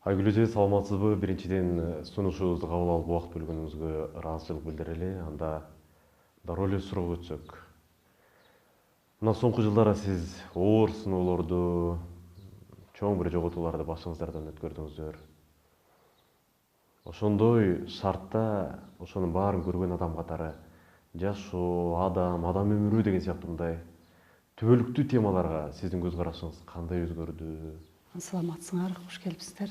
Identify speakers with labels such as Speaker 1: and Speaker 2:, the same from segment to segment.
Speaker 1: Айгүл эже, саламатсызбы? Биринчиден сунушубузду кабыл алып убакыт бөлгөнүңүзгө ыраазычылык билдирели. Анда дароо эле суроого өтсөк. Мына соңку жылдары сиз оор сыноолорду, чоң бир жоготууларды башыңыздардан өткөрдүңүздөр. Ошондой шартта ошонун баарын көргөн адам катары жашоо, адам өмүрү деген сыяктуу мындай түбөлүктүү темаларга сиздин көз карашыңыз кандай өзгөрдү?
Speaker 2: Саламатсыңар, кош келипсиздер.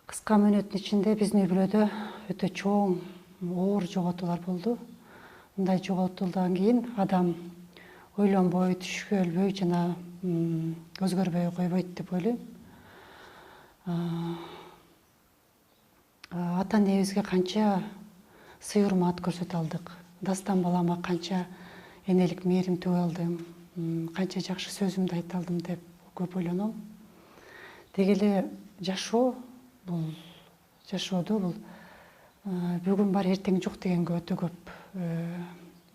Speaker 2: Кыска мөөнөттүн ичинде биздин үй бүлөдө өтө чоң, оор жоготуулар болду. Мындай жоготуулдан кийин адам ойлонбой, түшкөлбөй жана өзгөрбөй койбойт деп ойлойм. Ата энебизге канча сый урмат көрсөтө алдык. Дастан балама канча энелик мээрим төгө алдым, канча жакшы сөзүмдү айта алдым деп көп ойлоном. Деги эле жашоодо бул бүгүн бар, эртең жок дегенге өтө көп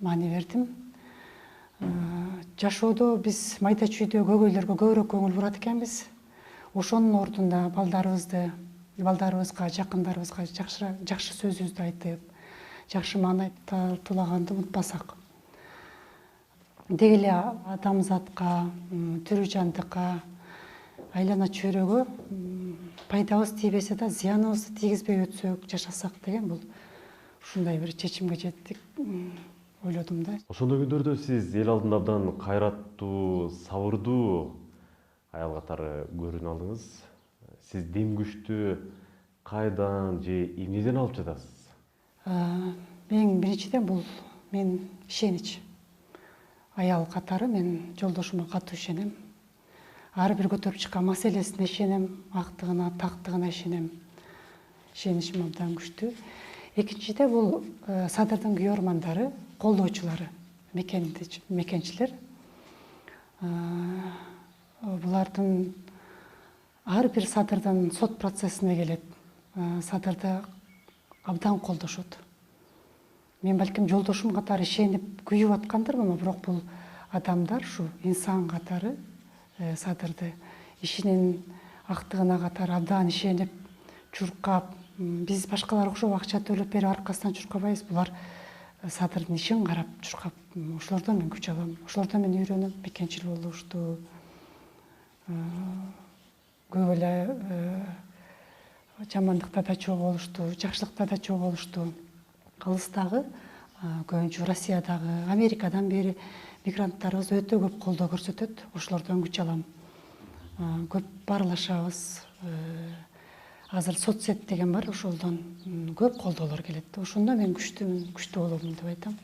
Speaker 2: маани бердим. Жашоодо биз майда чүйдө көйгөйлөргө көбүрөөк көңүл бурат экенбиз. Ошонун ордуна балдарыбызга, жакындарыбызга жакшы сөзүбүздү айтып, жакшы маани талааганды унутпасак. Деги эле адамзатка, тирүү жандыкка, айлана чөйрөгө пайдабыз тийбесе да зыяныбызды тийгизбей өтсөк, жашасак деген бул ушундай бир чечимге жеттик, ойлодум да.
Speaker 1: Ошондой күндөрдө сиз эл алдында абдан кайраттуу, сабырдуу аял катары көрүнө алдыңыз. Сиз дем күчтү кайдан же эмнеден алып жатасыз?
Speaker 2: Эң биринчиден бул мен ишенич. Аял катары мен жолдошума катуу ишенем. Ар бир көтөрүп чыккан маселесине ишенем, актыгына, тактыгына ишенем. Ишеничим абдан күчтүү. Экинчиде бул Садырдын күйөө ормандары колдоочулары, мекенчилер. Булардын ар бир Садырдын сот процессине келет. Садырды абдан колдошот. Мен балким жолдошум катары ишенип күйүп аткандырмын, бирок бул адамдар ушу инсан катары Садырды ишинин актыгына катары абдан ишенип, чуркап, биз башкалар окшоп акча төлөп берип аркасынан чуркабайбыз. Булар Садырдын ишин карап чуркап, ошолордон мен күч алам, ошолордон мен үйрөнөм. Мекенчил болушту, көп эле жамандыкта да чоо болушту, жакшылыкта да чоо болушту. Алыстагы көбүнчө Россиядагы, Америкадан бери мигранттарыбыз өтө көп колдоо көрсөтөт. Ошолордон күч алам. Көп баарлашабыз. Азыр соцсет деген бар, ошолдон көп колдоолор келет. Ошондо мен күчтүү болдум деп айтам.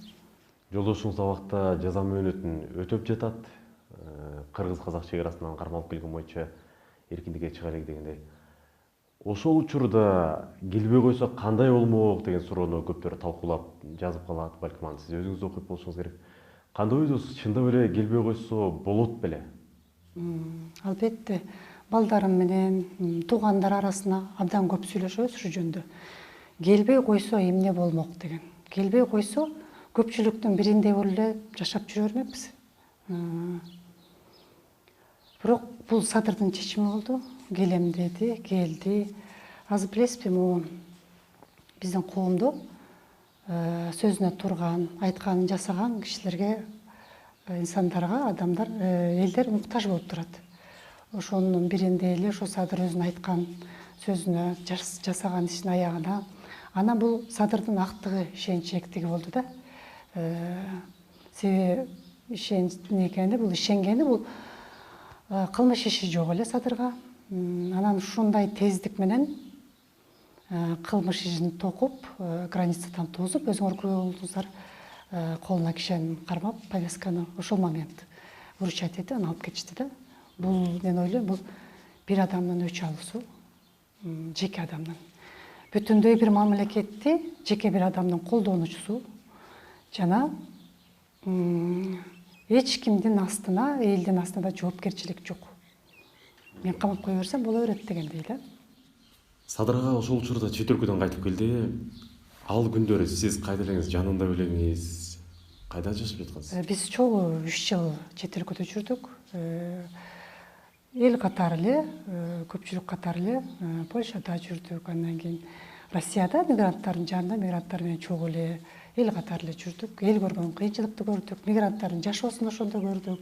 Speaker 1: Жолдошуңуз абакта жаза мөөнөтүн өтөп жатат. Кыргыз-казак чек арасынан кармалып келген боюнча эркиндикке чыга элек дегендей. Ошол учурда келбей койсо кандай болмок деген суроону көптөр талкуулап жазып калат. Балким аны сиз өзүңүз окуп болушуңуз керек. Кандай ойдосуз? Чындап эле келбей койсо болот беле?
Speaker 2: Албетте, балдарым менен, туугандар арасына абдан көп сүйлөшөбүз ушу жөнүндө. Келбей койсо эмне болмок деген. Келбей койсо көпчүлүктүн бириндей болуп эле жашап жүрө бермекпиз. Бирок бул Садырдын чечими болду. Келем деди, келди. Азыр билесизби, могу биздин коомдо сөзүнө турган, айтканын жасаган кишилерге, инсандарга, адамдар, элдер муктаж болуп турат. Ошонун бириндей эле ошо Садыр өзүнүн айткан сөзүнө, жасаган ишин аягына. Анан бул Садырдын актыгы, ишенчектиги болду да. Себеби ишенгени бул кылмыш иши жок эле Садырга. Анан ушундай тездик менен кылмыш ишин токуп, границадан тосуп, өзүңөр күбө болдуңуздар, колуна кишенин кармап, повязканы ошол момент вручать этип, анан алып кетишти да. Бул, мен ойлойм, бул бир адамдын өч алуусу, жеке адамдын. Бүтүндөй бир мамлекетти жеке бир адамдын колдонуучусу жана эч кимдин астына, элдин астында жоопкерчилик жок. Мен камап кое берсем боло берет дегендей да.
Speaker 1: Садырга ошол учурда чет өлкөдөн кайтып келди. Ал күндөрү сиз кайда элеңиз, жанында белеңиз? Кайда жашап жаткансыз?
Speaker 2: Биз чогуу 3 жыл чет өлкөдө жүрдүк. Эл катары эле көпчүлүк катары эле Польшада жүрдүк, андан кийин Россияда мигранттардын жанында мигранттар менен чогуу эле эл катары эле жүрдүк. Эл көргөн кыйынчылыкты көрдүк, мигранттардын жашоосун ошондо көрдүк.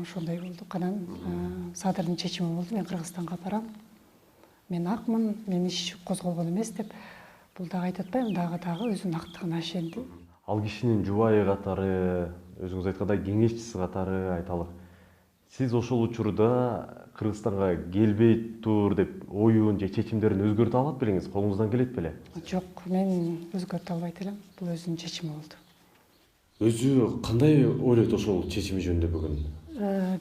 Speaker 2: Ошондой болдук. Анан Садырдын чечими болду, мен Кыргызстанга барам. Мен акмын, мен иш козголгон эмес деп. Бул дагы айтып атпайбы, дагы өзүнүн актыгына ишенди.
Speaker 1: Ал кишинин жубайы катары, өзүңүз айткандай кеңешчиси катары айталык. Сиз ошол учурда Кыргызстанга келбей тур деп оюн же чечимдерин өзгөртө алат белеңиз? Колуңуздан келет беле?
Speaker 2: Жок, мен өзгөртө албайт элем. Бул өзүнүн чечими болду.
Speaker 1: Өзү кандай ойлойт ошол чечими жөнүндө бүгүн?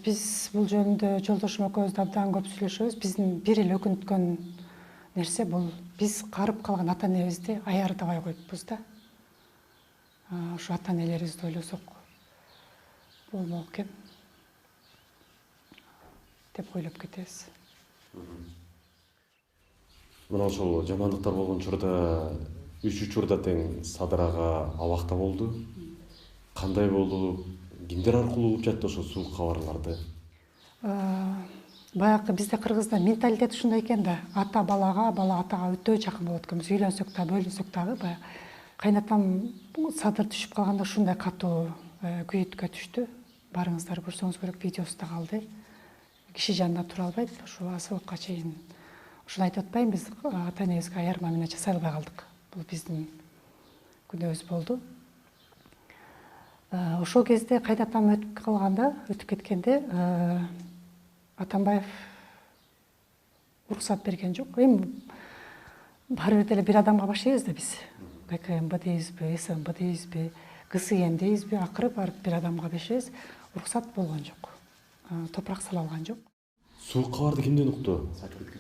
Speaker 2: Биз бул жөнүндө Жолдошум экөөбүз да абдан көп сүйлөшөбүз. Биздин бир эле өкүнткөн нерсе бул биз карып калган ата энебизди аярдабай коюппуз да. Ошо ата энелерибизди ойлосок болмок экен деп ойлоп кетебиз.
Speaker 1: Мына ошол жамандыктар болгон учурда 3 учурда тең Садыр ага абакта болду. Кандай болду? Кимдер аркылуу угуп жатты ошол суук кабарларды?
Speaker 2: Баягы бизде Кыргызда менталитет ушундай экен да, ата балага, бала атага өтө жакын болот экен. Биз үйлөнсөк да, бөлүнсөк дагы баягы кайнатам Садыр түшүп калганда ушундай катуу күйүткө түштү. Барыңыздар көрсөңүз керек, видеосу да калды. Киши жанында тура албайт, ошо асылыкка чейин. Ошону айтып атпайбы, биз ата энебизге аярма менен жасай албай калдык. Бул биздин күнөөбүз болду. Ошол кезде кайнатам өтүп кеткенде Атамбаев уруксат берген жок. Эми баары бир деле бир адамга баштайбыз да биз. ГКМБ дейбизби, СМБ дейбизби, ГСН дейбизби, акыры барып бир адамга беришебиз. Уруксат болгон жок. Топурак сала алган жок.
Speaker 1: Суук кабарды кимден укту?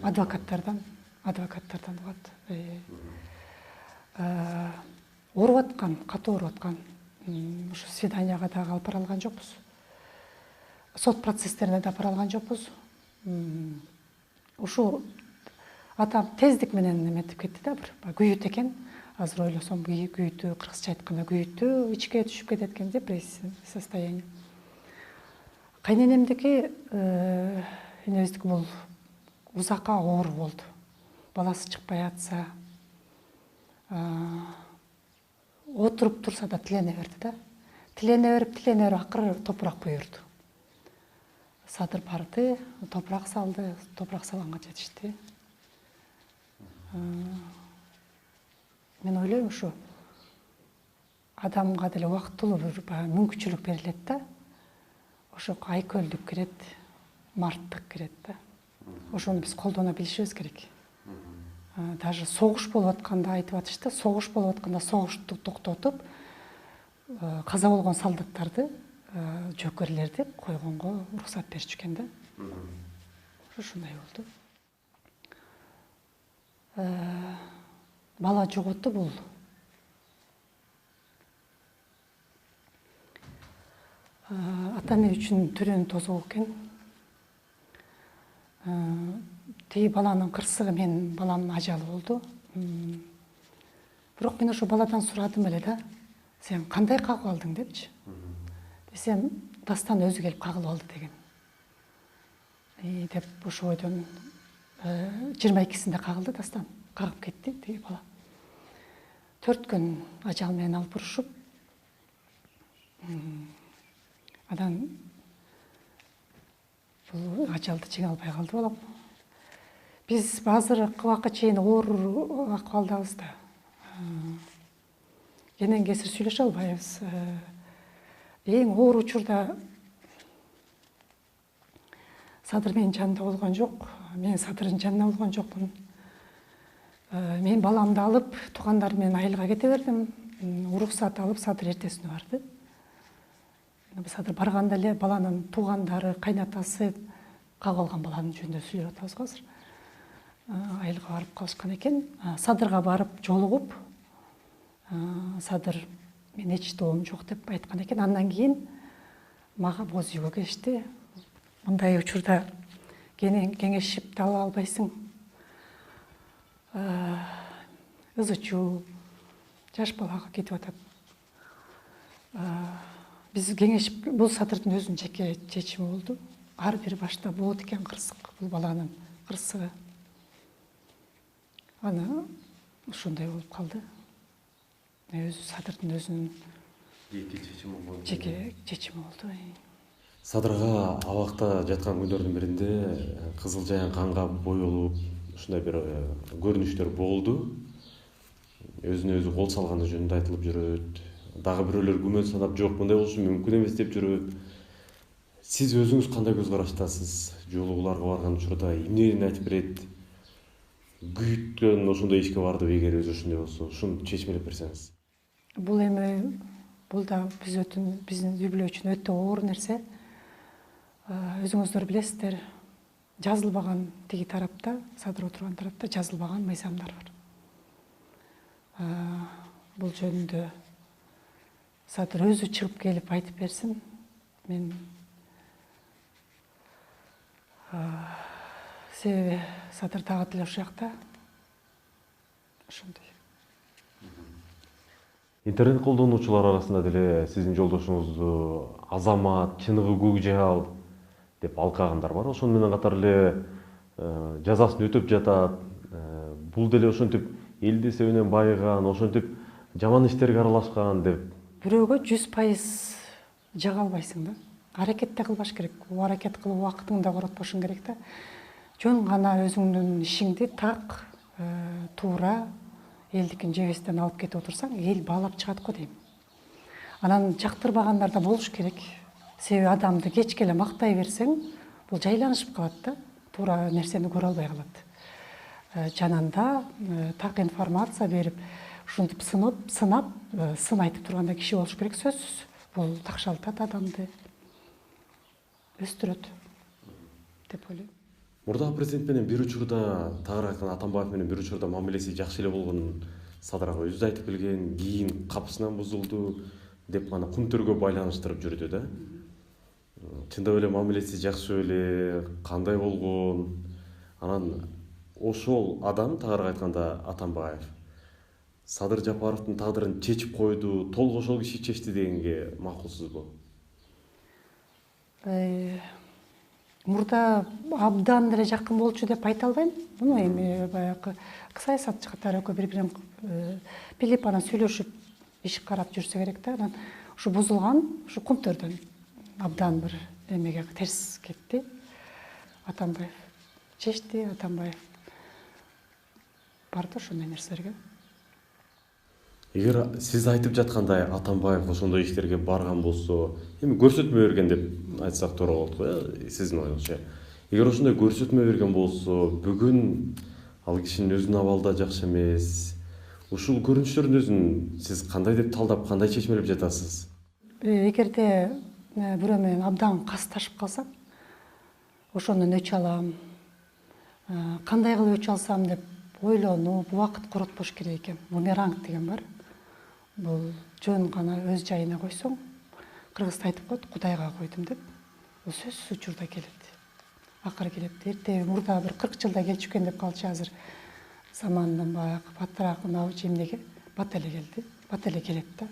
Speaker 2: Адвокаттардан угат. Ооруп аткан, катуу ооруп аткан. Ушу свиданияга дагы алып бара алган жокпуз. Сот процесстерине да бара алган жокпуз. Ушу атам тездик менен эметип кетти да, бир күйүт экен. Азыр ойлосом күйүтү, кыргызча айтканда күйүтү, ичке түшүп кетет экен, депрессия состояние. Кайненемдики, энебиздики бул узакка оору болду. Баласы чыкпай атса, отуруп турса да тилене берди да. Тилене берип акыры топурак буйрду. Садыр барды, топурак салды, топурак салганга жетишти. Мен ойлойм, ушу адамга деле убактылуу бир мүмкүнчүлүк берилет да. Ошо айкөлдүк кирет, марттык кирет да. Ошону биз колдоно билишибиз керек. Даже согуш болуп атканда айтып атышты, согуш болуп атканда согушту токтотуп, каза болгон солдаттарды, жөкөрлерди койгонго уруксат беришкен да. Ушундай болду. Бала жоготу бул ата эне үчүн төрөнү тозоо экен. Тиги баланын кырсыгы менин баламдын ажалы болду. Бирок мен ошо баладан сурадым эле да, сен кандай кагып алдың депчи. Десем, Дастан өзү келип кагылып алды деген. Деп ошо бойдон 22-синде кагылды Дастан, кагып кетти тиги бала. 4 күн ажал менен алып урушуп, анан бул ажалды жеңе албай калды балам. Биз азыркы убакка чейин оор акыбалдабыз да. Кенен кесир сүйлөшө албайбыз. Эң оор учурда Садыр менин жанымда болгон жок. Мен Садырдын жанында болгон жокмун. Мен баламды алып, туугандар менен айылга кете бердим. Уруксат алып, Садыр эртесине барды. Садыр барганда эле баланын туугандары, кайнатасы кагып алган баланын жөнүндө сүйлөп атабыз го азыр. Айылга барып калышкан экен. Садырга барып жолугуп, Садыр мен эч доом жок деп айткан экен. Андан кийин мага боз үйгө келишти. Мындай учурда кеңешип да ала албайсың. Ызычуу, жаш балага кетип атат. Биз кеңешип, бул Садырдын өзүнүн жеке чечими болду. Ар бир башта болот экен кырсык, бул баланын кырсыгы. Аны ушундай болуп калды. Өзү Садырдын өзүнүн жеке чечими болду.
Speaker 1: Садырга абакта жаткан күндөрдүн биринде кызыл жайын канга боелуп ушундай бир көрүнүштөр болду. Өзүнө өзү кол салганы жөнүндө айтылып жүрөт. Дагы бирөөлөр күмөн санап жок мындай болушу мүмкүн эмес деп жүрөт. Сиз өзүңүз кандай көз караштасыз? Жолугуларга барган учурда эмнени айтып берет? Күйүткөн ошондой ишке бардыбы, эгер өзү ушундай болсо, ушуну чечмелеп берсеңиз.
Speaker 2: Бул эми бул да биздин үй бүлө үчүн өтө оор нерсе. Өзүңүздөр билесиздер, жазылбаган тиги тарапта, Садыр отурган тарапта жазылбаган мыйзамдар бар. Бул жөнүндө Садыр өзү чыгып келип айтып берсин. Мен себеби Садыр дагы деле ушул жакта ошондой.
Speaker 1: Интернет колдонуучулар арасында деле сиздин жолдошуңузду азамат, чыныгы көк жаал деп алкагандар бар. Ошону менен катар эле жазасын өтөп жатат. Бул деле ошентип элди себенен байыган, ошентип жаман иштерге аралашкан деп.
Speaker 2: Бирөөгө 100% жага албайсың да. Аракет да кылбаш керек. Бул аракет кылып убактыңды да коротпошуң керек да. Жөн гана өзүңдүн ишиңди так, туура элдикин жебестен алып кетип отурсаң, эл баалап чыгат го дейм. Анан жактырбагандар да болуш керек. Себеби адамды кечке эле мактай берсең, бул жайланышып калат да, туура нерсени көрө албай калат. Жанында так информация берип, ушинтип сынап, сын айтып тургандай киши болуш керек, сөзсүз. Бул такшалтат адамды, өстүрөт деп ойлойм.
Speaker 1: Мурдагы президент менен бир учурда, тагыраак айтканда Атамбаев менен бир учурда мамилеси жакшы эле болгонун Садыр ага өзү айтып келген, кийин капысынан бузулду деп аны кумтөргө байланыштырып жүрдү да. Чындап эле мамилеси жакшы беле, кандай болгон? Анан ошол адам, тагыраак айтканда Атамбаев, Садыр Жапаровдун тагдырын чечип койду, толук ошол киши чечти дегенге макулсузбу?
Speaker 2: Мурда абдан деле жакын болчу деп айта албайм. Муну эми баягы саясатчы катары экөө бири-бирин билип, анан сүйлөшүп иш карап жүрсө керек да. Анан ушу бузулган, ушу кумтөрдөн абдан бир эмеге терс кетти. Атамбаев чечти, Атамбаев барды ошондой нерселерге.
Speaker 1: Эгер сиз айтып жаткандай Атамбаев ошондой иштерге барган болсо, эми көрсөтмө берген деп айтсак туура болот го, сиздин оюңузча. Эгер ошондой көрсөтмө берген болсо, бүгүн ал кишинин өзүнүн абалы да жакшы эмес. Ушул көрүнүштөрдүн өзүн сиз кандай деп талдап, кандай чечмелеп жатасыз?
Speaker 2: Эгерде бирөө менен абдан касташып калсам, ошондон өч алам. Кандай кылып өч алсам деп ойлонуп, убакыт коротпош керек экен. Бумеранг деген бар. Бул жөн гана өз жайына койсоң, кыргызда айтып коет, Кудайга койдум деп. Бул сөзсүз учурда келет. Акыры келет. Эртеби мурда бир 40 жылда келчү экен деп калчу, азыр замандан баягы батыраак эмнеге бат эле келди. Бат эле келет да.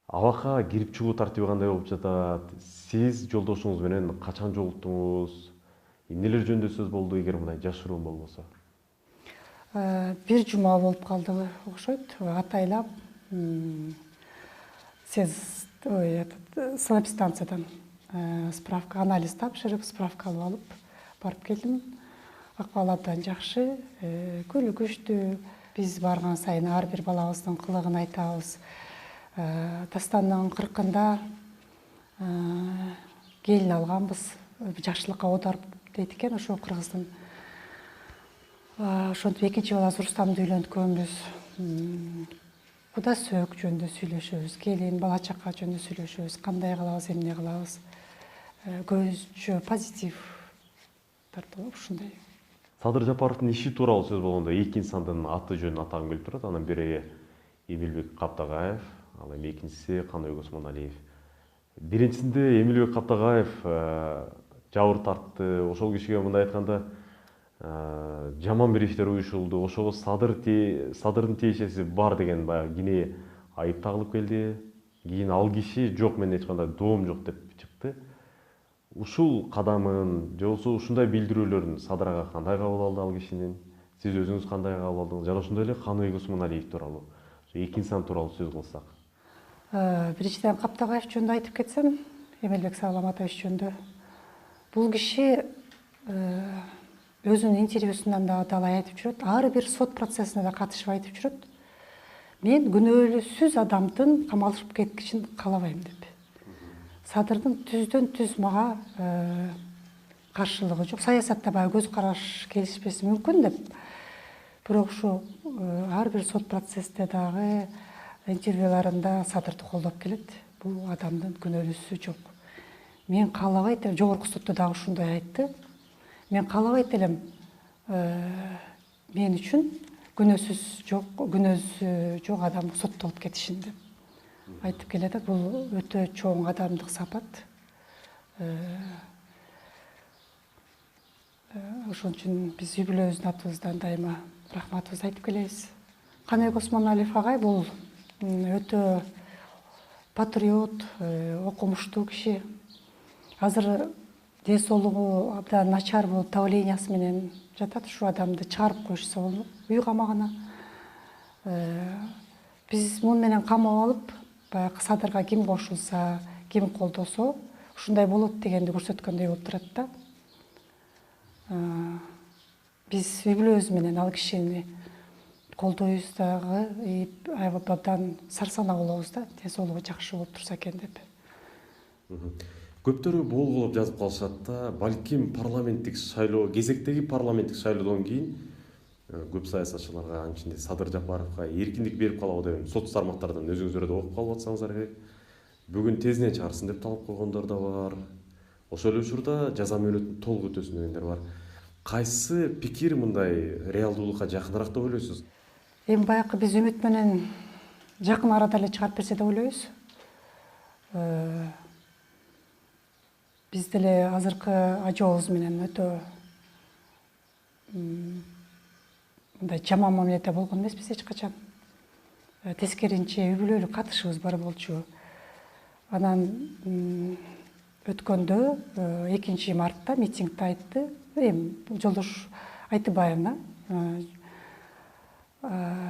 Speaker 1: Абакка кирип чыгуу тартиби кандай болуп жатат? Сиз жолдошуңуз менен качан жолуктуңуз? Эмнелер жөнүндө сөз болду, эгер мындай жашыруун болбосо?
Speaker 2: Бир жума болуп калды окшойт. Атайлап санэпидстанциядан справка, анализ тапшырып, справка алып алып барып келдим. Акыбалы абдан жакшы, күлүгүчтүү. Биз барган сайын ар бир балабыздын кылыгын айтабыз. Дастанның 40-ында келин алганбыз, жакшылыкка оодарып дейт экен, ошо кыргыздын. Ошентип экинчи балабыз Рустамды үйлөнткөнбүз. Куда сөөк жөнүндө сүйлөшөбүз, келин, бала чака жөнүндө сүйлөшөбүз, кандай кылабыз, эмне кылабыз. Көзчө позитив тартып ушундай.
Speaker 1: Садыр Жапаровдун иши тууралуу сөз болгондо эки инсандын аты жөнүн атагым келип турат. Анын бири Эмилбек Каптагаев, ал эми экинчиси Каныбек Осмоналиев. Биринчисинде Эмилбек Каптагаев жабыр тартты. Ошол кишиге мындай айтканда жаман бир иштер уюшулду. Ошого Садырдын тиешеси бар деген баягы кине айып тагылып келди. Кийин ал киши жок, мен эч кандай доом жок деп чыкты. ушул кадамын же болбосо ушундай билдирүүлөрүн Садыр ага кандай кабыл алды ал кишинин, сиз өзүңүз кандай кабыл алдыңыз жана ошондой эле Каныбек Усмоналиев тууралуу, эки инсан тууралуу сөз кылсак?
Speaker 2: Биринчиден Каптагаев жөнүндө айтып кетсем, Эмелбек Саламатович жөнүндө. Бул киши өзүнүн интервьюсунан да далай айтып жүрөт, ар бир сот процессине да катышып айтып жүрөт. Мен күнөөлүүсүз адамдын камалып кеткичин каалабайм деп. Садырдын түздөн түз мага каршылыгы жок. Саясатта баягы көз караш келишпеши мүмкүн деп. Бирок ушу ар бир сот процессте дагы интервьюларында Садырды колдоп келет. Бул адамдын күнөөлүүсү жок. Мен каалабайт элем, жогорку сотто дагы ушундай айтты. Мен каалабайт элем мен үчүн күнөөсү жок адам соттолуп кетишин деп айтып келет. Бул өтө чоң адамдык сапат. Ошон үчүн биз үй бүлөбүздүн атыбыздан дайыма рахматыбызды айтып келебиз. Каныбек Усмоналиев агай бул өтө патриот, окумуштуу киши. Азыр ден соолугу абдан начар болуп, давлениясы менен жатат. Ушу адамды чыгарып коюшса болмок үй камагына. Биз муну менен камап алып, баягы Садырга ким кошулса, ким колдосо, ушундай болот дегенди көрсөткөндөй болуп турат да. Биз үй бүлөбүз менен ал кишини колдойбуз дагы, абдан сарсанаа болобуз да, ден соолугу жакшы болуп турса экен деп.
Speaker 1: Көптөрү болгулоп жазып калышат да, балким парламенттик шайлоо, кезектеги парламенттик шайлоодон кийин көп саясатчыларга, анын ичинде Садыр Жапаровго эркиндик берип калабы деп, сот тармактардан өзүңүздөр да окуп калып атсаңыздар керек. Бүгүн тезинен чыгарсын деп талап койгондор да бар. Ошол эле учурда жаза мөөнөтүн толук өтөсүн дегендер бар. Кайсы пикир мындай реалдуулукка жакыныраак деп ойлойсуз?
Speaker 2: Эми баягы биз үмүт менен жакын арада эле чыгарып берсе деп ойлойбуз. Биз деле азыркы ажообуз менен өтө мындай жаман мамиледе болгон эмеспиз эч качан. Тескеринче үй бүлөлүк катышыбыз бар болчу. Анан өткөндө 2 мартта митингде айтты. Эми Жолдош Айтыбаевна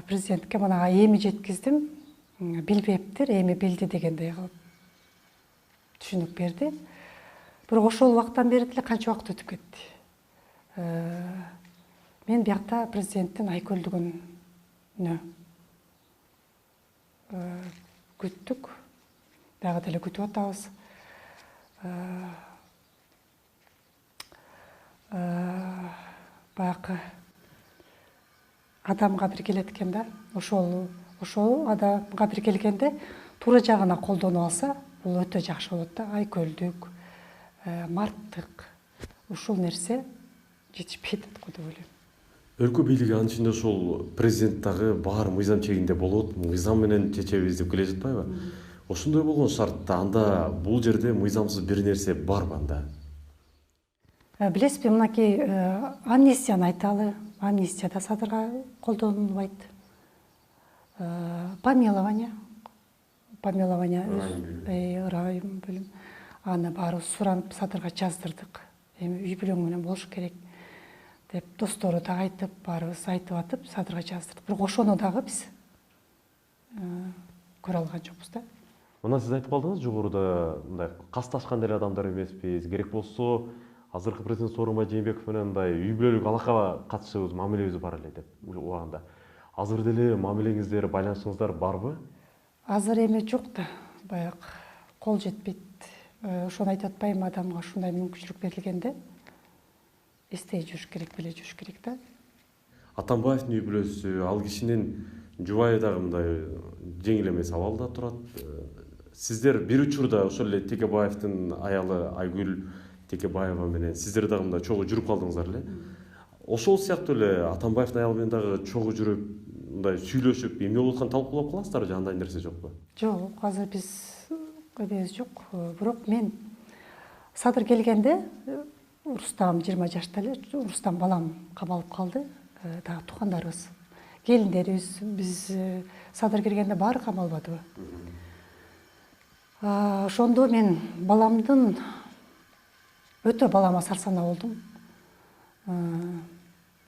Speaker 2: президентке мына эми жеткиздим, билбептир, эми билди дегендей кылып түшүнүк берди. Бирок ошол убактан бери деле канча убакыт өтүп кетти. Мен биякта президенттин айкөлдүгүнө күттүк, дагы деле күтүп атабыз. Баягы адамга бир келет экен да, ошол адамга бир келгенде туура жагына колдонуп алса, бул өтө жакшы болот да. Айкөлдүк, марттык, ушул нерсе жетишпей атат го деп ойлойм.
Speaker 1: Өлкө бийлиги анын ичинде ошол президент дагы баары мыйзам чегинде болот, мыйзам менен чечебиз деп келе жатпайбы? Ошондой болгон шартта анда бул жерде мыйзамсыз бир нерсе барбы анда?
Speaker 2: Билесизби, мынакей амнистияны айталы. Амнистия да Садырга колдонулбайт. Помилование, ырайым бөлүм. Аны баарыбыз суранып Садырга жаздырдык. Эми үй бүлөң менен болуш керек деп достору да айтып, баарыбыз айтып атып Садырга жаздырдык. Бирок ошону дагы биз көрө алган жокпуз да.
Speaker 1: Мына сиз айтып калдыңыз, жогоруда мындай касташкан эле адамдар эмеспиз. Керек болсо азыркы президент Сооронбай Жээнбеков менен мындай үй бүлөлүк алакага катышыбыз, мамилебиз бар эле деп убагында. Азыр деле мамилеңиздер, байланышыңыздар барбы?
Speaker 2: Азыр эми жок да, баягы кол жетпейт. Ошону айтып атпайбы, адамга ушундай мүмкүнчүлүк берилгенде эстей жүрүш керек, биле жүрүш керек да.
Speaker 1: Атамбаевдин үй бүлөсү, ал кишинин жубайы дагы мындай жеңил эмес абалда турат. Сиздер бир учурда ошол эле Текебаевдин аялы Айгүл Текебаева менен сиздер дагы мындай чогуу жүрүп калдыңыздар эле. Ошол сыяктуу эле Атамбаевдин аялы менен дагы чогуу жүрүп, мындай сүйлөшүп, эмне болуп атканын талкуулап каласыздарбы же андай нерсе жокпу?
Speaker 2: Жок, азыр биз эмебиз жок. Бирок мен Садыр келгенде Рустам 20 жашта эле, Рустам балам камалып калды, дагы туугандарыбыз, келиндерибиз, биз Садыр келгенде баары камалбадыбы? Ошондо мен баламдын өтө балама сарсана болдум.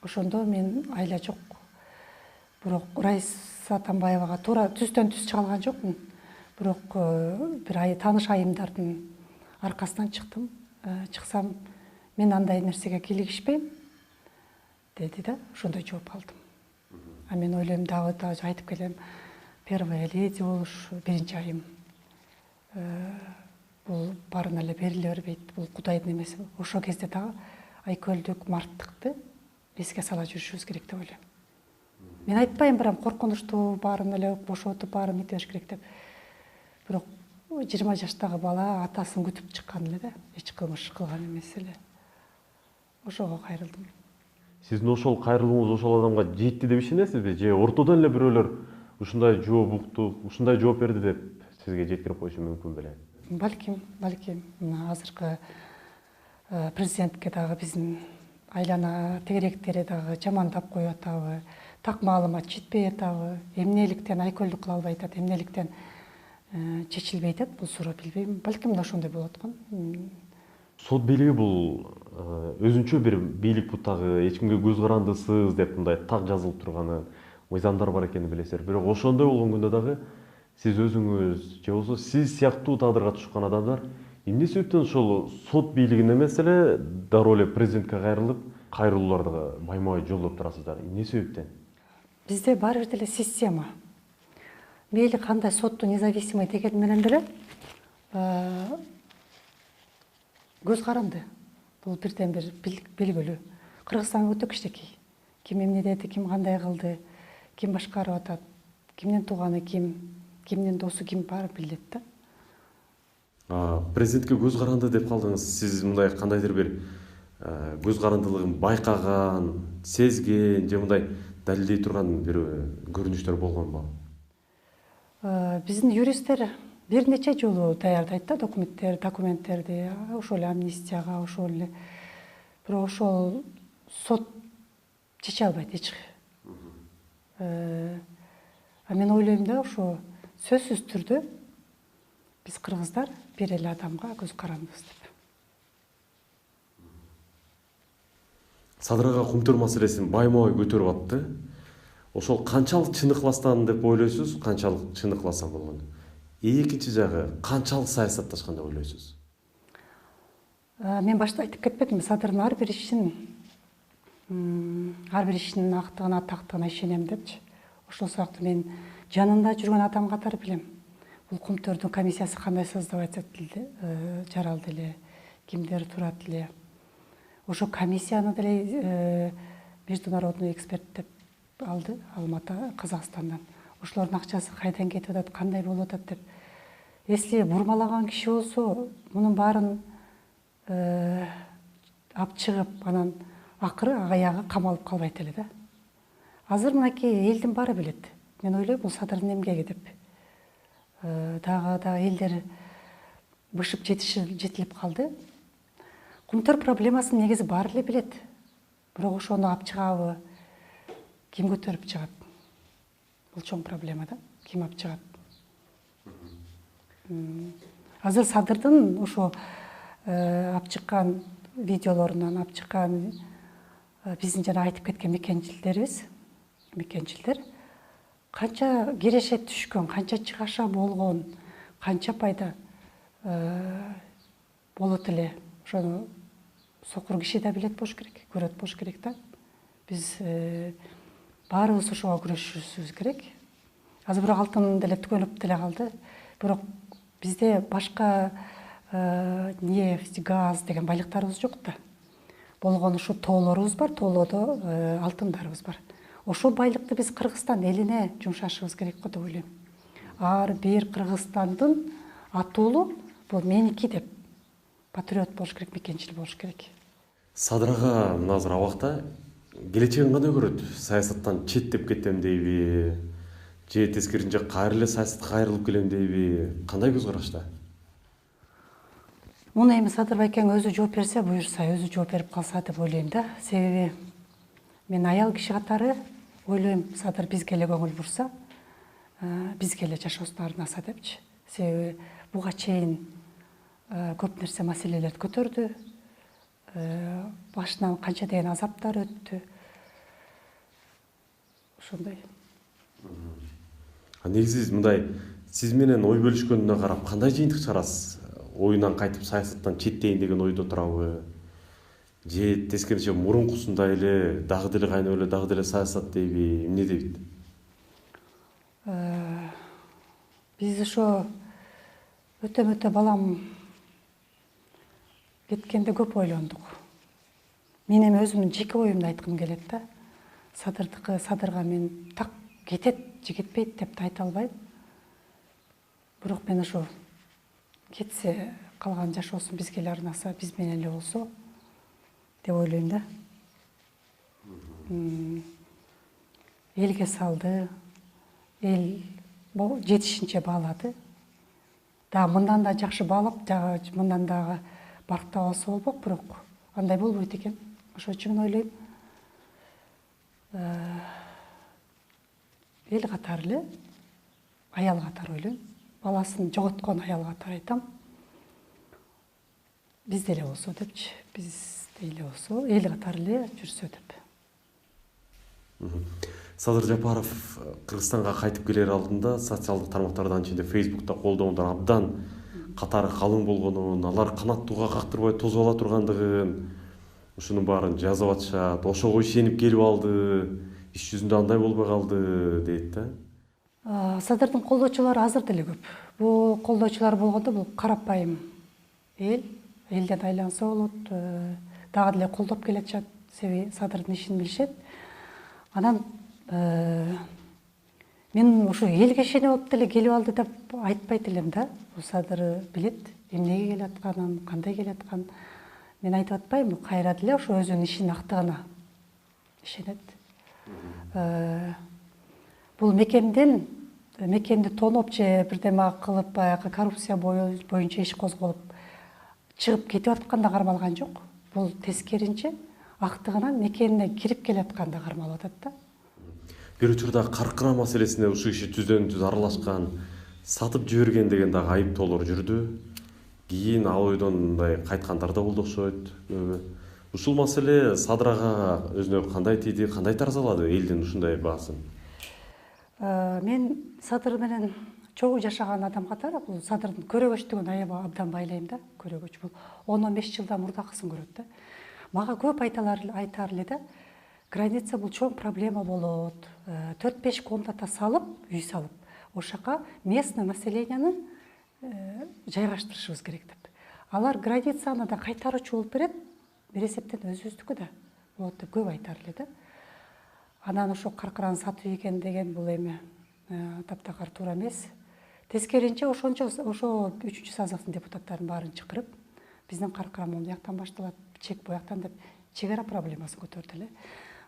Speaker 2: Ошондо мен айла жок. Бирок Раиса Атамбаевага туура түздөн түз чыга алган жокмун. Бирок бир тааныш айымдардын аркасынан чыктым. Чыксам мен андай нерсеге кийлигишпейм деди да, ошондой жооп алдым. А мен ойлойм дагы айтып келем, первая леди болуш, биринчи айым. Бул баарына эле бериле бербейт, бул Кудайдын эмеси. Ошол кезде дагы айкөлдүк, марттыкты эске сала жүрүшүбүз керек деп ойлойм. Мен айтпайм, бирок коркунучтуу, баарын эле бошотуп, баарын нете бериш керек деп. Бирок 20 жаштагы бала атасын күтүп чыккан эле да, эч кылмыш кылган эмес эле. Ошого кайрылдым.
Speaker 1: Сиздин ошол кайрылууңуз ошол адамга жетти деп ишенесизби? Же ортодон эле бирөөлөр ушундай жооп укту, ушундай жооп берди деп сизге жеткирип коюшу мүмкүн беле?
Speaker 2: Балким. Мына азыркы президентке дагы биздин айлана тегеректери дагы жамандап коюп атабы, так маалымат жетпей атабы, эмнеликтен айкөлдүк кыла албай атат, эмнеликтен чечилбей атат бул суроо, билбейм. Балким да ошондой болуп аткан.
Speaker 1: Сот бийлиги бул өзүнчө бир бийлик бутагы, эч кимге көз карандысыз деп мындай так жазылып турганы мыйзамдар бар экенин билесиздер. Бирок ошондой болгон күндө дагы сиз өзүңүз же болбосо сиз сыяктуу тагдырга түшкөн адамдар эмне себептен ошол сот бийлигине эмес эле дароо эле президентке кайрылууларды байма-бай жолдоп турасыздар? Эмне себептен?
Speaker 2: Бизде баары бир деле система. Мейли кандай сотту независимый деген менен деле көз каранды. Бул бирден бир билгилүү. Кыргызстан өтө кичинекей. Ким эмне деди, ким кандай кылды, ким башкарып атат, кимдин тууганы ким, кимдин досу ким, баары билет да.
Speaker 1: Президентке көз каранды деп калдыңыз. Сиз мындай кандайдыр бир көз карандылыгын байкаган, сезген же мындай далилдей турган бир көрүнүштөр болгонбу?
Speaker 2: Биздин юристтер бир нече жолу даярдайт да документтерди, ошол эле амнистияга, ошол эле. Бирок ошол сот чече албайт эч. Мен ойлойм да, ошо сөзсүз түрдө биз кыргыздар бир эле адамга көз карандыбыз деп.
Speaker 1: Садыр ага кумтөр маселесин байма-бай көтөрүп атты. Ошол канчалык чыныкластан деп ойлойсуз, канчалык чыныкласан болгон? Экинчи жагы канчалык саясатташкан деп ойлойсуз?
Speaker 2: Мен башта айтып кетпедимби, Садырдын ар бир ишинин актыгына, тактыгына ишенем депчи. Ошол сыяктуу мен жанында жүргөн адам катары билем. Бул кумтөрдүн комиссиясы кандай создаваться жаралды эле, кимдер турат эле. Ошо комиссияны деле международный эксперт деп алды Алматы, Казакстандан. Ошолордун акчасы кайдан кетип атат, кандай болуп атат деп. Если бурмалаган киши болсо, мунун баарын алып чыгып, анан акыры аягы камалып калбайт эле да. Азыр мынакей элдин баары билет. Мен ойлойм, бул Садырдын эмгеги деп. Дагы элдер бышып жетилип калды. Кумтөр проблемасын негизи баары эле билет. Бирок ошону алып чыгабы, ким көтөрүп чыгат? Бул чоң проблема да. Ким алып чыгат? Азыр Садырдын ошо алып чыккан видеолорунан, алып чыккан биздин жана айтып кеткен мекенчилдер канча керешет түшкөн, канча чыгаша болгон, канча пайда болот эле. Ошону сокур киши да билет болуш керек, көрөт болуш керек да. Биз баарыбыз ошого күрөшүшүбүз керек. Азыр бирок алтын деле түгөнүп деле калды. Бирок бизде башка нефть, газ деген байлыктарыбыз жок да. Болгон ушу тоолорубуз бар, тоолодо алтындарыбыз бар. Ошол байлыкты биз Кыргызстан элине жумшашыбыз керек го деп ойлойм. Ар бир Кыргызстандын атуулу бул меники деп патриот болуш керек, мекенчил болуш керек.
Speaker 1: Садыр ага мына азыр абакта келечегин кандай көрөт? Саясаттан четтеп кетем дейби? Же тескерисинче кайра эле саясатка кайрылып келем дейби? Кандай көз карашта?
Speaker 2: Муну эми Садыр байкең өзү жооп берсе, буюрса, өзү жооп берип калса деп ойлойм да. Себеби мен аял киши катары ойлойм, Садыр бизге эле көңүл бурса, бизге эле жашоосуна арнаса депчи. Себеби буга чейин көп нерсе маселелерди көтөрдү. башынан канча деген азаптар өттү. Ошондой.
Speaker 1: Негизи мындай сиз менен ой бөлүшкөнүнө карап кандай жыйынтык чыгарасыз? Оюнан кайтып саясаттан четтейин деген ойдо турабы? Же тескерисинче мурункусундай эле дагы деле кайнап эле дагы деле саясат дейби, эмне дейбит?
Speaker 2: Биз ошо өтө балам кеткенде көп ойлондук. Мен эми өзүмдүн жеке оюмду айткым келет да. Садырга мен так кетет же кетпейт деп айта албайм. Бирок мен ошо кетсе калган жашоосун бизге эле арнаса, биз менен эле болсо деп ойлойм да. Элге салды, эл жетишинче баалады. Дагы мындан да жакшы баалап, мындан дагы барктап алса болбок, бирок андай болбойт экен. Ошон үчүн ойлойм. Эл катары эле, аял катары ойлойм. Баласын жоготкон аял катары айтам. Бизде эле болсо депчи, бизде эле болсо, эл катары эле жүрсө деп.
Speaker 1: Садыр Жапаров Кыргызстанга кайтып келер алдында социалдык тармактардан ичинде Facebook'та колдоондор абдан катары калың болгонун, алар канаттууга кактырбай тосуп ала тургандыгын, ушунун баарын жазып атышат. Ошого ишенип келип алды, иш жүзүндө андай болбой калды дейт да.
Speaker 2: Садырдын колдоочулары азыр деле көп. Бул колдоочулар болгондо бул карапайым элден айланса болот, дагы деле колдоп келатышат, себеби Садырдын ишин билишет. Анан мен ошо элге ишенип алып деле келип алды деп айтпайт элем да. Бул Садыр билет эмнеге келатканын, кандай келатканын. Мен айтып атпайм, кайра деле ошо өзүнүн ишинин актыгына ишенет. Бул мекенди тоноп же бирдеме кылып, баягы коррупция боюнча иш козголуп чыгып кетип атканда кармалган жок. Бул тескеринче актыгынан мекенине кирип келатканда кармалып атат да.
Speaker 1: Бир учурда каркыра маселесине ушул киши түздөн түз аралашкан, сатып жиберген деген дагы айыптоолор жүрдү. Кийин ал ойдон мындай кайткандар да болду окшойт. Ушул маселе Садыр ага өзүнө кандай тийди, кандай таразалады элдин ушундай баасын?
Speaker 2: Мен Садыр менен чогуу жашаган адам катары бул Садырдын көрөгөчтүгүн аябай абдан байлайм да. Көрөгөч бул 10-15 жылдан мурдакысын көрөт да. Мага көп айтар эле да. Граница бул чоң проблема болот. 4-5 комната салып, үй салып, ошака местный населенияны жайгаштырышыбыз керек деп. Алар границаны да кайтаруучу болуп берет, бир эсептен өзүбүздүкү да болот деп көп айтар эле да. Анан ошо каркыраны сатып ийген деген бул эми таптакыр туура эмес. Тескеринче ошо 3-чү созывдун депутаттарын баарын чакырып, биздин каркыра мону жактан башталат, чек буяктан деп чек ара проблемасын көтөрдү эле.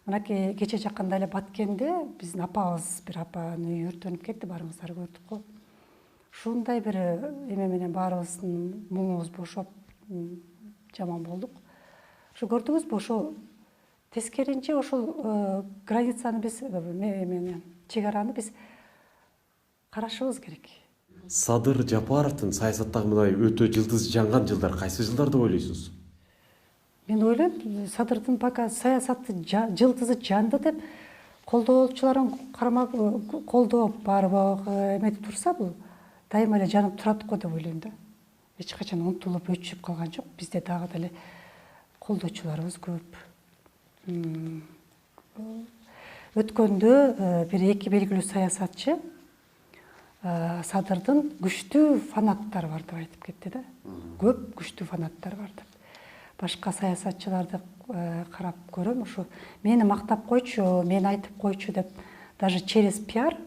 Speaker 2: Мынакей кече жакында эле Баткенде биздин апабыз, бир апанын үйү өртөнүп кетти, баарыңыздар көрдүк го. Ушундай бир эме менен баарыбыздын муңубуз бошоп жаман болдук. Ошо көрдүңүзбү, ошо тескеринче ошол границаны биз чек араны биз карашыбыз керек.
Speaker 1: Садыр Жапаровдун саясаттагы мындай өтө жылдыз жанган жылдар кайсы жылдар деп ойлойсуз?
Speaker 2: Мен ойлойм, Садырдын пока саясаты жылдызы жанды деп колдоочуларын кармап колдоп барып эметип турса, бул дайыма эле жанып турат го деп ойлойм да. Эч качан унутулуп өчүп калган жок. Бизде дагы деле колдоочуларыбыз көп. Өткөндө бир эки белгилүү саясатчы Садырдын күчтүү фанаттары бар деп айтып кетти да. Көп күчтүү фанаттар бар деп. Башка саясатчыларды карап көрөм, ошо мени мактап койчу, мени айтып койчу деп даже через пиар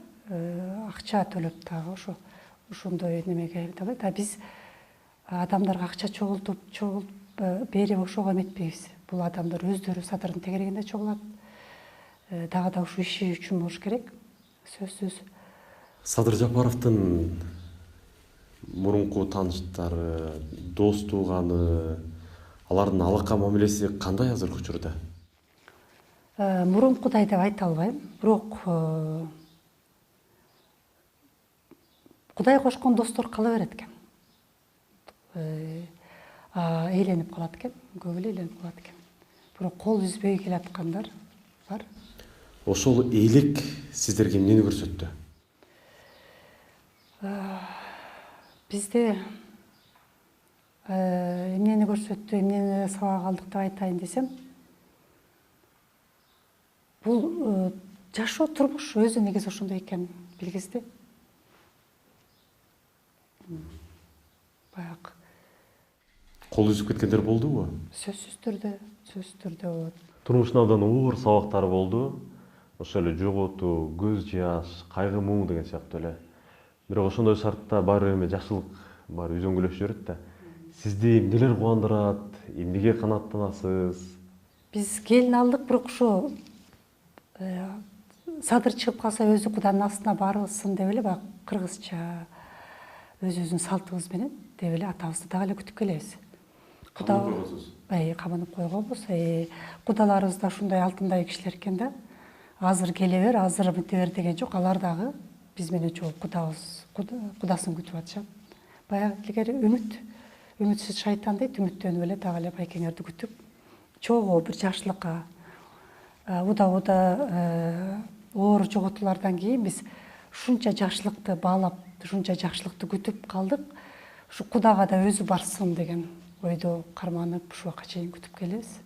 Speaker 2: акча төлөп дагы ошондой немеге айтабайт. А биз адамдарга акча чогултуп берип ошого эметпейбиз. Бул адамдар өздөрү Садырдын тегерегинде чогулат. Дагы да ушу иши үчүн болуш керек, сөзсүз.
Speaker 1: Садыр Жапаровдун мурунку тааныштары, дос тууганы, алардын алака мамилеси кандай азыркы учурда?
Speaker 2: Мурункудай деп айта албайм, бирок Кудай кошкон достор кала берет экен. ээленип калат экен, көп эле ээленип калат экен. Бирок кол үзбөй келаткандар бар.
Speaker 1: Ошол эйлик сиздерге эмнени көрсөттү?
Speaker 2: Бизде эмнени көрсөттү, эмнени сабак алдык деп айтайын десем, бул жашоо, турмуш өзү негизи ошондой экен билгизди. Баягы
Speaker 1: Кол үзүп кеткендер болдубу?
Speaker 2: сөзсүз түрдө болот.
Speaker 1: Турмуштун абдан оор сабактары болду. Ошо эле жоготуу, көз жаш, кайгы муң деген сыяктуу эле. Бирок ошондой шартта баары эми жакшылык баары үзөңгүлөшүп жүрөт да. Сизди эмнелер кубандырат, эмнеге канааттанасыз?
Speaker 2: Биз келин алдык, бирок ошо садыр чыгып калса өзү Куданын астына барылсын деп эле, баягы кыргызча өзүбүздүн салтыбыз менен деп эле атабызды дагы эле күтүп келебиз. Камынып койгонбуз. Кудаларыбыз да ушундай алтындай кишилер экен да. Азыр келе бер, азыр мынте бер деген жок. Алар дагы биз менен чогуу кудасын күтүп атышат. Баягы илгери үмүтсүз шайтан дейт, үмүттөнүп эле дагы эле байкеңерди күтүп, чогуу бир жакшылыкка уда оор жоготуулардан кийин биз ушунча жакшылыкты баалап, ушунча жакшылыкты күтүп калдык. Ушу Кудага да өзү барсын деген ойдо карманып, ушул убакка чейин күтүп келебиз.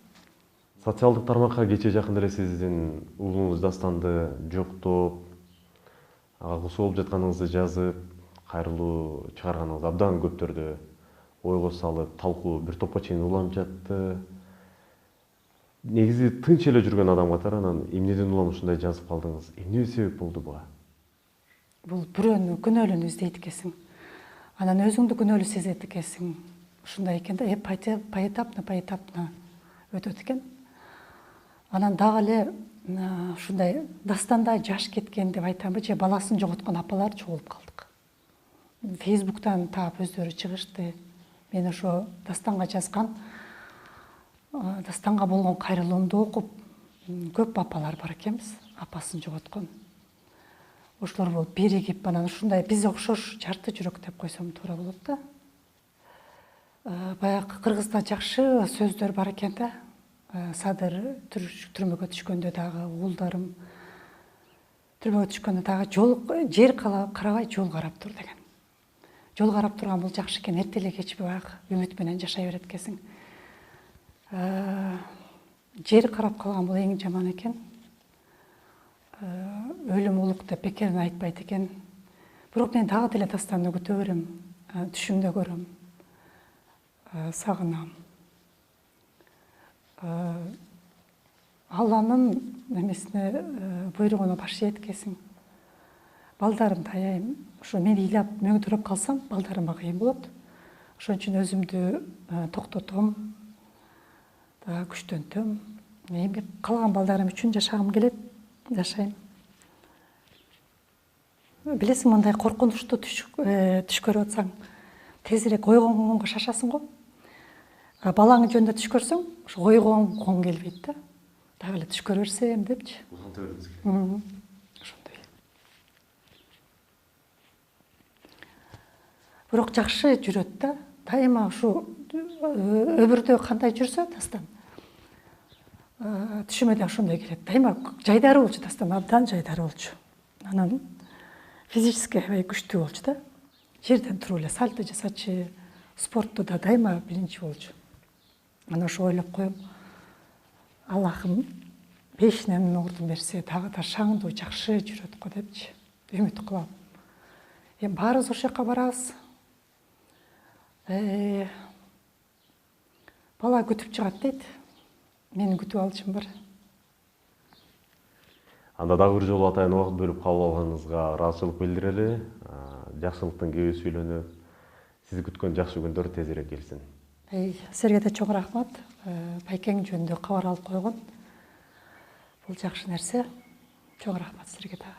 Speaker 1: Социалдык тармакка кечээ жакында эле сиздин уулуңуз Дастанды жоктоп, ага кусу болуп жатканыңызды жазып, кайрылуу чыгарганыңыз абдан көптөрдү ойго салып, талкуу бир топко чейин уланып жатты. Негизи тынч эле жүргөн адам катары анан эмнеден улам ушундай жазып калдыңыз? Эмне себеп болду буга?
Speaker 2: Бул бирөөнү күнөөлүүнү издейт экенсиң. Анан өзүңдү күнөөлүү сезет экенсиң. Ушундай экен да, поэтапно өтөт экен. Анан дагы эле ушундай Дастанда жаш кеткен деп айтамбы, же баласын жоготкон апалар чогулуп калдык. Фейсбуктан таап өздөрү чыгышты. Мен ошо Дастанга жазган, Дастанга болгон кайрылуумду окуп, көп апалар бар экенбиз, апасын жоготкон. Ошолор болуп биригип, анан ушундай биз окшош жарты жүрөк деп койсом туура болот да. Баягы Кыргызда жакшы сөздөр бар экен да. Садыр түрмөгө түшкөндө дагы, уулдарым түрмөгө түшкөндө дагы жер карабай жол карап тур деген. Жол карап турган бул жакшы экен, эрте эле кеч баягы үмүт менен жашай берет экенсиң. Жер карап калган бул эң жаман экен. Өлүм улук деп бекерин айтпайт экен. Бирок мен дагы деле Дастанды күтө берем, түшүмдө көрөм, сагынам. Алланын немесине буйругуна баш ийет экенсиң. Балдарымды аяйм. Ошо мен ыйлап мөңдүрөп калсам, балдарыма кыйын болот. Ошон үчүн өзүмдү токтотом, дагы күчтөнтөм. Эми калган балдарым үчүн жашагым келет, жашайм. Билесиң, мындай коркунучтуу түш көрүп атсаң, тезирээк ойгонгонго шашасың го. Балаңы жөнүндө түш көрсөң, ошо ойгонгоң келбейт да. Дагы эле түш көрө берсем депчи. Ошондой. Бирок жакшы жүрөт да. Дайыма ушу өмүрдө кандай жүрсө Дастан, түшүмө да ошондой келет. Дайыма жайдары болчу Дастан, абдан жайдары болчу. Анан физически аябай күчтүү болчу да. Жерден туруп эле сальто жасачы, спортто да дайыма биринчи болчу. Анан ошо ойлоп коем, Аллахым бешинен ордун берсе, дагы да шаңдуу жакшы жүрөт го депчи, үмүт кылам. Эми баарыбыз ошол жака барабыз. Бала күтүп чыгат дейт. Менин күтүп алышым бар.
Speaker 1: Анда дагы бир жолу атайын убакыт бөлүп кабыл алганыңызга ыраазычылык билдирели. Жакшылыктын кебиси үйлөнүп, сизди күткөн жакшы күндөр тезирээк келсин.
Speaker 2: Силерге да чоң рахмат. Байкең жөнүндө кабар алып койгон. Бул жакшы нерсе. Чоң рахмат силерге да.